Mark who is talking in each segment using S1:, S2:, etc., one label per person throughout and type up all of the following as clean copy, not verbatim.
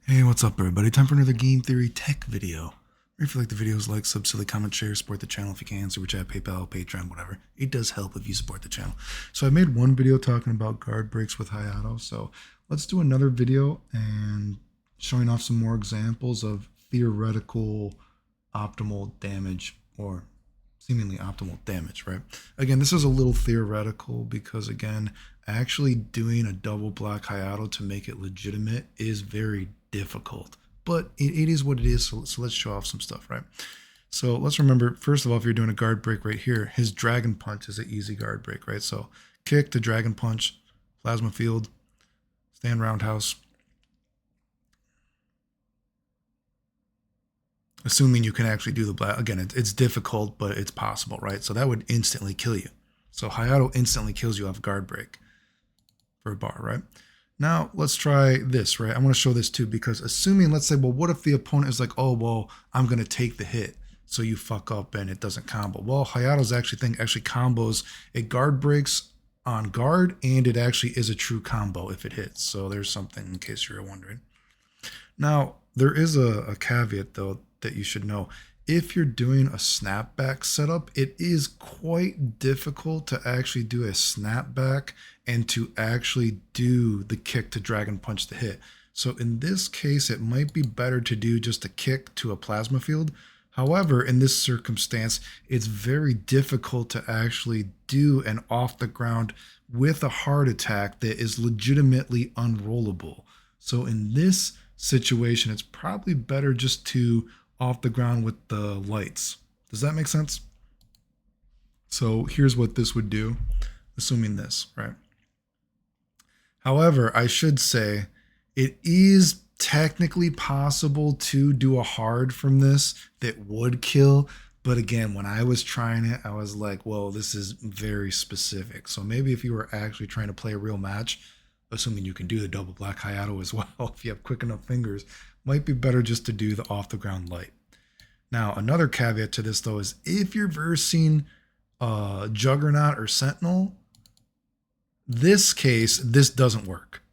S1: Hey, what's up everybody? Time for another game theory tech video. If you like the videos, like, sub, silly, comment, share, support the channel if you can, super chat, PayPal, Patreon, whatever. It does help if you support the channel. So I made one video talking about guard breaks with HAYATO, so let's do another video and showing off some more examples of theoretical optimal damage or seemingly optimal damage, right? Again, this is a little theoretical because, again, actually doing a double black HAYATO to make it legitimate is very difficult. But it is what it is, so let's show off some stuff, right? So let's remember, first of all, if you're doing a guard break right here, his dragon punch is an easy guard break, right? So kick to dragon punch, plasma field, stand roundhouse. Assuming you can actually do the black, again, it's difficult, but it's possible, right? So that would instantly kill you. So HAYATO instantly kills you off guard break for a bar, right? Now let's try this, right? I want to show this too, because assuming, let's say, well, what if the opponent is like, oh, well, I'm going to take the hit. So you fuck up and it doesn't combo. Well, HAYATO's actually combos. It guard breaks on guard, and it actually is a true combo if it hits. So there's something in case you're wondering. Now, there is a caveat though that you should know. If you're doing a snapback setup, it is quite difficult to actually do a snapback and to actually do the kick to dragon punch the hit. So in this case, it might be better to do just a kick to a plasma field. However, in this circumstance, it's very difficult to actually do an off the ground with a heart attack that is legitimately unrollable. So in this situation, it's probably better just to off the ground with the lights. Does that make sense? So here's what this would do, assuming this, right? However, I should say it is technically possible to do a hard from this that would kill. But again, when I was trying it, I was like, whoa, this is very specific. So maybe if you were actually trying to play a real match, assuming you can do the double black HAYATO as well, if you have quick enough fingers, might be better just to do the off the ground light. Now, another caveat to this though is if you're versing Juggernaut or Sentinel, this case, this doesn't work.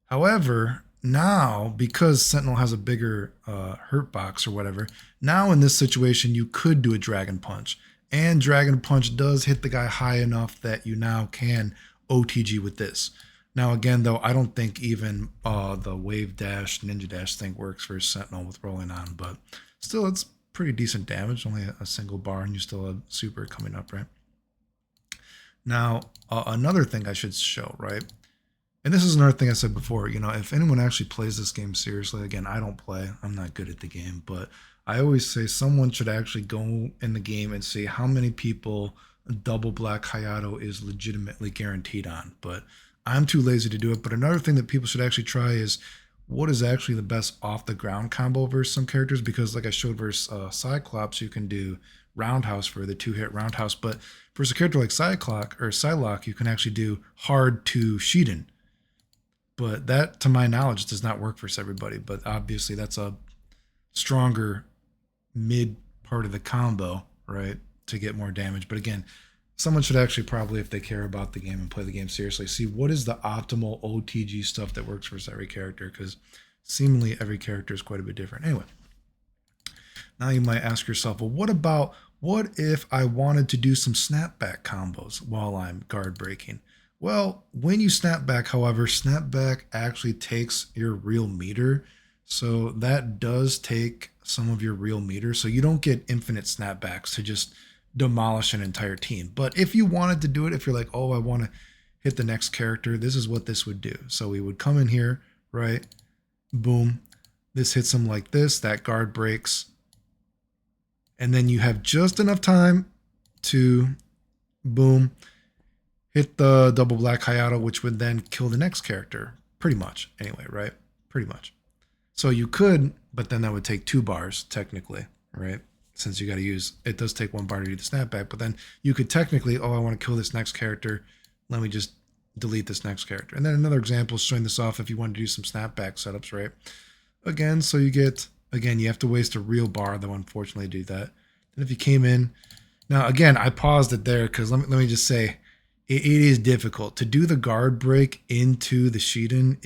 S1: However, now because Sentinel has a bigger hurt box or whatever, now in this situation you could do a Dragon Punch. And Dragon Punch does hit the guy high enough that you now can OTG with this. Now again though, I don't think even the Wave Dash, Ninja Dash thing works for Sentinel with rolling on, but still it's pretty decent damage, only a single bar, and you still have super coming up, right? Now, another thing I should show, right? And this is another thing I said before, you know, if anyone actually plays this game seriously, again, I don't play, I'm not good at the game, but I always say someone should actually go in the game and see how many people double black HAYATO is legitimately guaranteed on. But I'm too lazy to do it. But another thing that people should actually try is what is actually the best off the ground combo versus some characters, because like I showed versus Cyclops, you can do roundhouse for the 2-hit roundhouse, but versus a character like Psylocke, you can actually do hard to Shiden. But that, to my knowledge, does not work for everybody. But obviously, that's a stronger mid part of the combo, right, to get more damage. But again, someone should actually probably, if they care about the game and play the game seriously, see what is the optimal OTG stuff that works for every character, because seemingly every character is quite a bit different. Anyway, now you might ask yourself, well, what if I wanted to do some snapback combos while I'm guard breaking? Well, when you snap back, however, snapback actually takes your real meter. So that does take some of your real meter. So you don't get infinite snapbacks to just demolish an entire team. But if you wanted to do it, if you're like, oh, I want to hit the next character, this is what this would do. So we would come in here, right? Boom. This hits them like this. That guard breaks. And then you have just enough time to, boom, hit the double black HAYATO, which would then kill the next character. Pretty much, anyway, right? Pretty much. So you could, but then that would take 2 bars, technically, right? Since you got to use, it does take 1 bar to do the snapback, but then you could technically, oh, I want to kill this next character. Let me just delete this next character. And then another example is showing this off if you want to do some snapback setups, right? Again, so you get, again, you have to waste a real bar, though, unfortunately, to do that. And if you came in, now, again, I paused it there because let me just say, it is difficult to do the guard break into the Shiden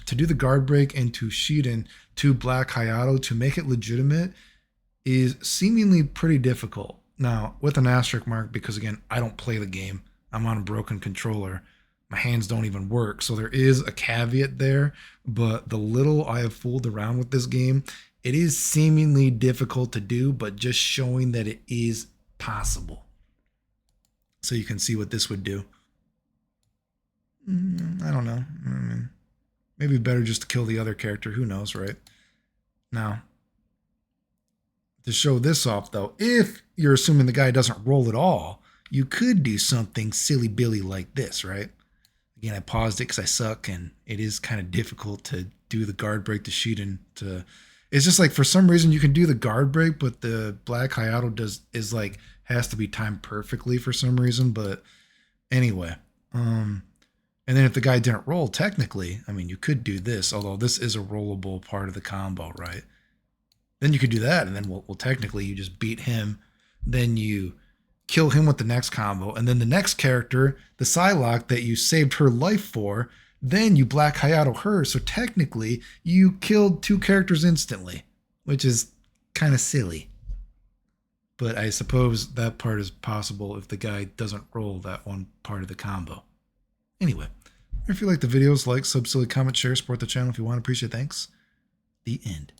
S1: to do the guard break into Shiden to Black Hayato to make it legitimate is seemingly pretty difficult. Now, with an asterisk mark, because again, I don't play the game. I'm on a broken controller. My hands don't even work. So there is a caveat there. But the little I have fooled around with this game, it is seemingly difficult to do, but just showing that it is possible. So you can see what this would do. I don't know. I mean, maybe better just to kill the other character. Who knows, right? Now, to show this off, though, if you're assuming the guy doesn't roll at all, you could do something silly billy like this, right? Again, I paused it because I suck, and it is kind of difficult to do the guard break to Shiden. It's just like for some reason you can do the guard break, but the Black Hayato has to be timed perfectly for some reason. But anyway, and then if the guy didn't roll, technically, I mean, you could do this, although this is a rollable part of the combo, right? Then you could do that, and then well technically you just beat him. Then you kill him with the next combo, and then the next character, the Psylocke that you saved her life for, then you Black Hayato her. So technically, you killed two characters instantly, which is kind of silly. But I suppose that part is possible if the guy doesn't roll that one part of the combo. Anyway, if you like the videos, like, sub, silly, comment, share, support the channel if you want. Appreciate it. Thanks. The end.